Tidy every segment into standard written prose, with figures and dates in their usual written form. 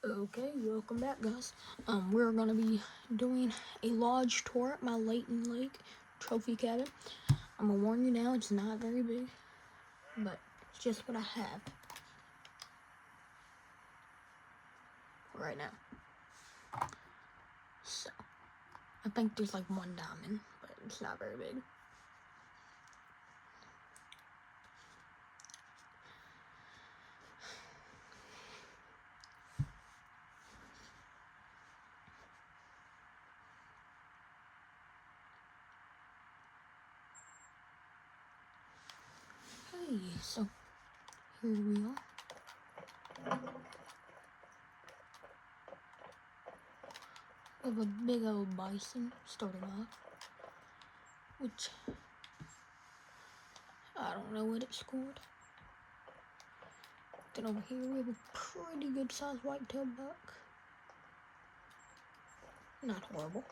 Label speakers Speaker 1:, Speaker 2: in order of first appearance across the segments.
Speaker 1: Okay, welcome back, guys. We're gonna be doing a lodge tour at my Layton Lake trophy cabin. I'm gonna warn you now, it's not very big, but it's just what I have right now. So, I think there's like one diamond, but it's not very big. Hey, so here we are. We have a big old bison starting off, which I don't know what it scored. Then over here we have a pretty good sized white-tailed buck. Not horrible.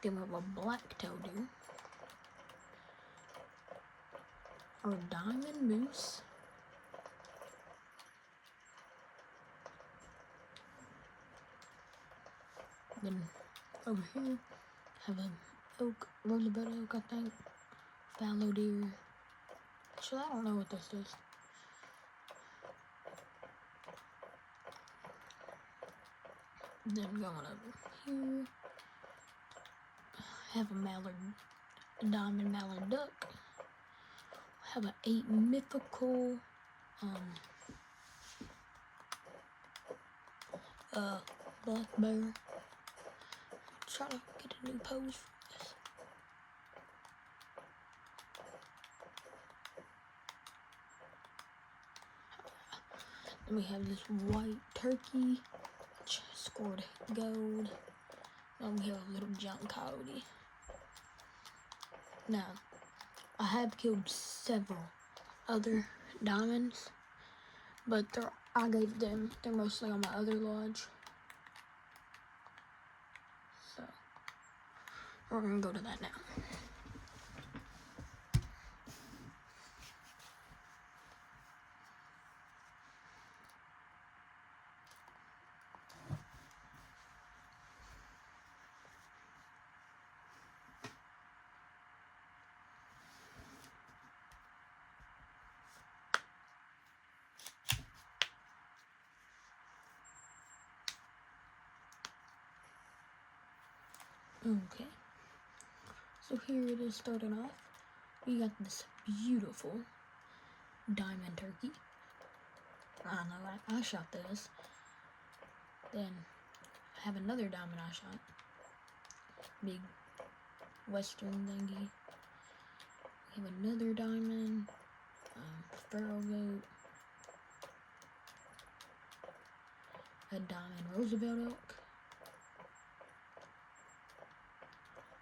Speaker 1: Then we have a black-tailed deer. Or a diamond moose. Then over here have an oak, Roosevelt oak, I think. Fallow deer. Actually, I don't know what this is. Then going over here, have a mallard, a diamond mallard duck. Have an 8 mythical, black bear. Try to get a new pose for this. Then we have this white turkey, which scored gold. Then we have a little giant coyote. Now, I have killed several other diamonds, but they're mostly on my other lodge. So, we're gonna go to that now. Okay, so here it is starting off. We got this beautiful diamond turkey. I don't know, I shot this. Then I have another diamond I shot. Big western thingy. We have another diamond, pharaoh goat. A diamond Roosevelt oak.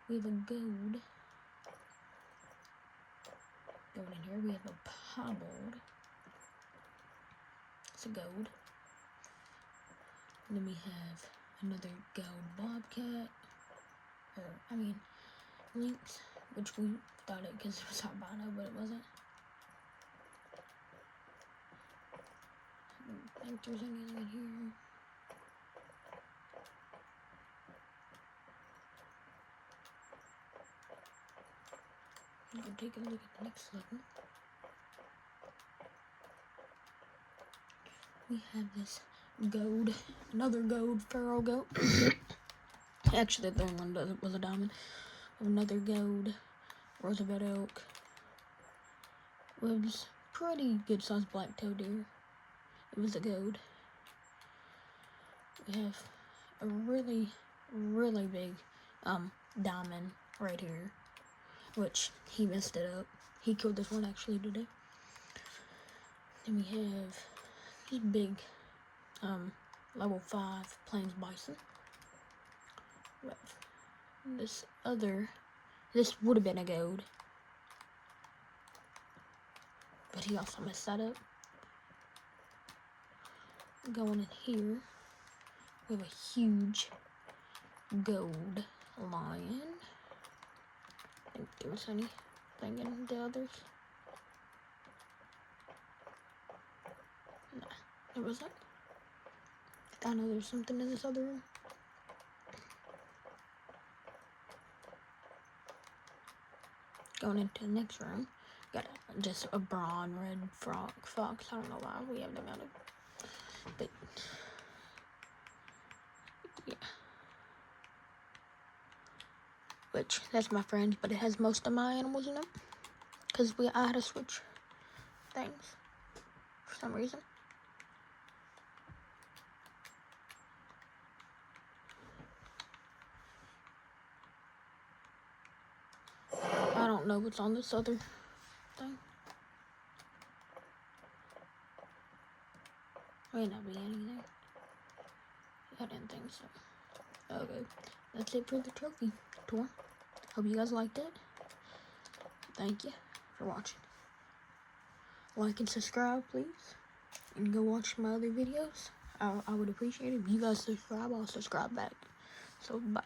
Speaker 1: We have a gold. Going in here, we have a piebald. It's a gold. And then we have another gold bobcat. Lynx, which we thought it because it was albino, but it wasn't. I don't think there's anything in here. We'll take a look at the next level. We have this gold, another gold pharaoh goat. Actually, the third one was a diamond. Another gold Roosevelt oak. It was pretty good sized black-tailed deer. It was a gold. We have a really, really big diamond right here, which he messed it up. He killed this one actually today. Then we have this big level 5 plains bison. This would have been a gold, but he also messed that up. Going in here, we have a huge gold lion. I think there was anything in the others. No, there wasn't. I know there's something in this other room. Going into the next room. Got just a brown red fox. I don't know why we have them out of. But yeah. Which that's my friend, but it has most of my animals in it. Cause I had to switch things for some reason. I don't know what's on this other thing. May not be anything. I didn't think so. Okay, that's it for the trophy tour. Hope you guys liked it. Thank you for watching. Like and subscribe, please. And go watch my other videos. I would appreciate it. If you guys subscribe, I'll subscribe back. So, bye.